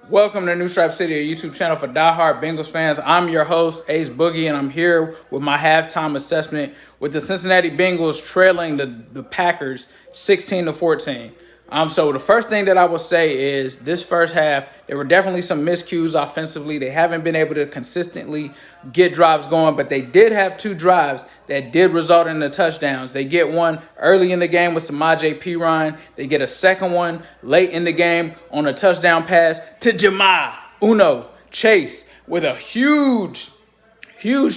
Welcome to New Stripe City, a YouTube channel for diehard Bengals fans. I'm your host, Ace Boogie, and I'm here with my halftime assessment with the Cincinnati Bengals trailing the Packers 16-14. So the first thing that I will say is this first half, there were definitely some miscues offensively. They haven't been able to consistently get drives going, but they did have two drives that did result in the touchdowns. They get one early in the game with Samaje Perine. They get a second one late in the game on a touchdown pass to Jamal Uno Chase with a huge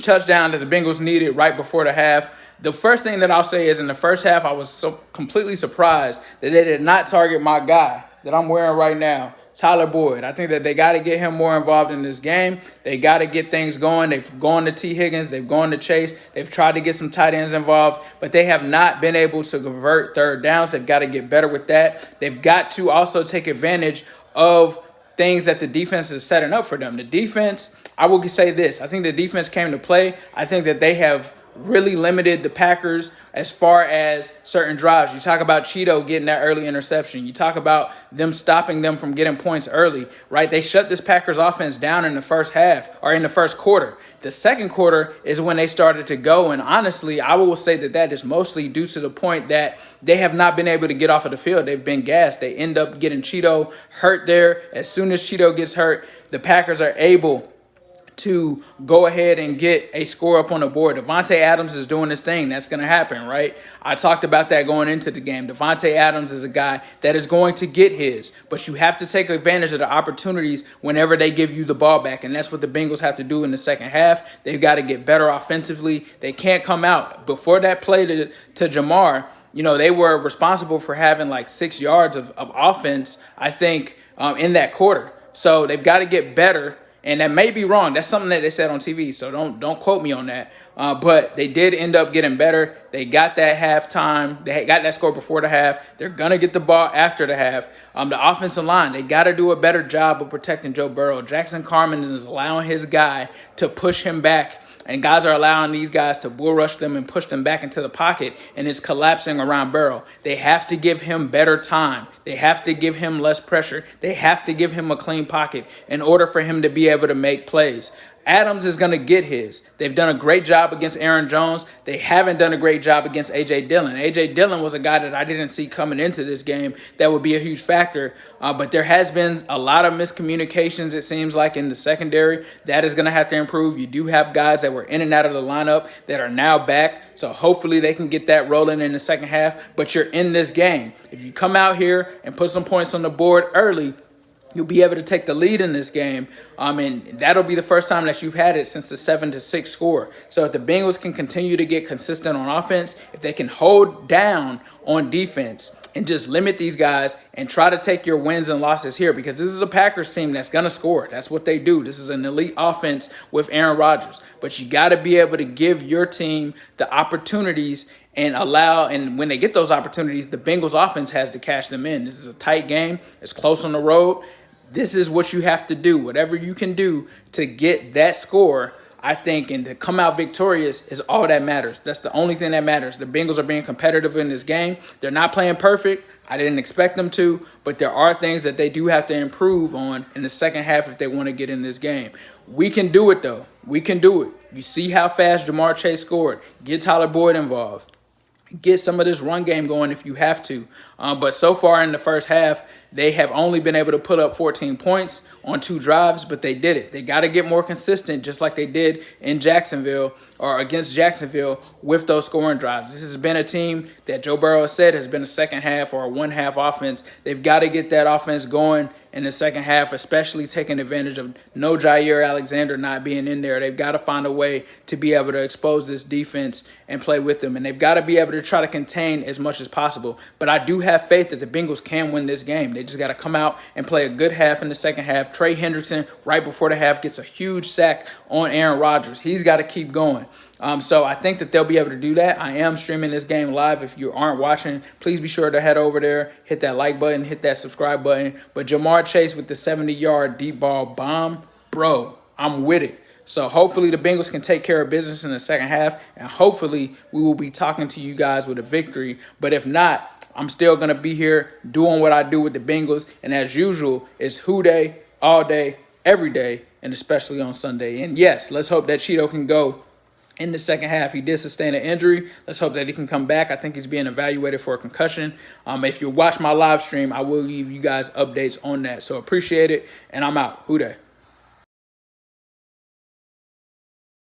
touchdown that the Bengals needed right before the half. The first thing that I'll say is in the first half, I was so completely surprised that they did not target my guy that I'm wearing right now, Tyler Boyd. I think that they got to get him more involved in this game. They got to get things going. They've gone to T. Higgins. They've gone to Chase. They've tried to get some tight ends involved, but they have not been able to convert third downs. They've got to get better with that. They've got to also take advantage of things that the defense is setting up for them. The defense, I will say this. I think the defense came to play. I think that they have really limited the Packers as far as certain drives. You talk about Cheeto getting that early interception. You talk about them stopping them from getting points early, right? They shut this Packers offense down in the first half or in the first quarter. The second quarter is when they started to go. And honestly, I will say that that is mostly due to the point that they have not been able to get off of the field. They've been gassed. They end up getting Cheeto hurt there. As soon as Cheeto gets hurt, the Packers are able to go ahead and get a score up on the board. Davante Adams is doing his thing. That's going to happen, right? I talked about that going into the game. Davante Adams is a guy that is going to get his, but you have to take advantage of the opportunities whenever they give you the ball back, and that's what the Bengals have to do in the second half. They've got to get better offensively. They can't come out. Before that play to Jamar, they were responsible for having like 6 yards of offense, I think, in that quarter. So they've got to get better. And that may be wrong. That's something that they said on TV, so don't quote me on that. But they did end up getting better. They got that halftime. They got that score before the half. They're going to get the ball after the half. The offensive line, they got to do a better job of protecting Joe Burrow. Jackson Carman is allowing his guy to push him back, and guys are allowing these guys to bull rush them and push them back into the pocket, and it's collapsing around Burrow. They have to give him better time. They have to give him less pressure. They have to give him a clean pocket in order for him to be able to make plays. Adams is going to get his. They've done a great job against Aaron Jones. They haven't done a great job against A.J. Dillon. A.J. Dillon was a guy that I didn't see coming into this game that would be a huge factor. But there has been a lot of miscommunications, it seems like, in the secondary. That is going to have to improve. You do have guys that were in and out of the lineup that are now back. So hopefully they can get that rolling in the second half. But you're in this game. If you come out here and put some points on the board early, you'll be able to take the lead in this game, and that'll be the first time that you've had it since the 7-6 score. So if the Bengals can continue to get consistent on offense, if they can hold down on defense and just limit these guys and try to take your wins and losses here, because this is a Packers team that's going to score. That's what they do. This is an elite offense with Aaron Rodgers. But you got to be able to give your team the opportunities and when they get those opportunities, the Bengals offense has to cash them in. This is a tight game. It's close on the road. This is what you have to do. Whatever you can do to get that score, I think, and to come out victorious is all that matters. That's the only thing that matters. The Bengals are being competitive in this game. They're not playing perfect. I didn't expect them to, but there are things that they do have to improve on in the second half if they want to get in this game. We can do it, though. We can do it. You see how fast Jamar Chase scored. Get Tyler Boyd involved. Get some of this run game going if you have to. But so far in the first half, they have only been able to put up 14 points on 2 drives, but they did it. They got to get more consistent, just like they did in Jacksonville or against Jacksonville with those scoring drives. This has been a team that Joe Burrow said has been a second half or a one-half offense. They've got to get that offense going in the second half, especially taking advantage of no Jair Alexander not being in there. They've got to find a way to be able to expose this defense and play with them, and they've got to be able to try to contain as much as possible. But I do have faith that the Bengals can win this game. They just got to come out and play a good half in the second half. Trey Hendrickson, right before the half, gets a huge sack on Aaron Rodgers. He's got to keep going. So I think that they'll be able to do that. I am streaming this game live. If you aren't watching, please be sure to head over there, hit that like button, hit that subscribe button. But Jamar Chase with the 70-yard deep ball bomb, bro, I'm with it. So hopefully the Bengals can take care of business in the second half, and hopefully we will be talking to you guys with a victory. But if not, I'm still going to be here doing what I do with the Bengals. And as usual, it's who they all day, every day, and especially on Sunday. And yes, let's hope that Cheeto can go in the second half. He did sustain an injury. Let's hope that he can come back. I think he's being evaluated for a concussion. If you watch my live stream, I will give you guys updates on that. So appreciate it, and I'm out. Who dat?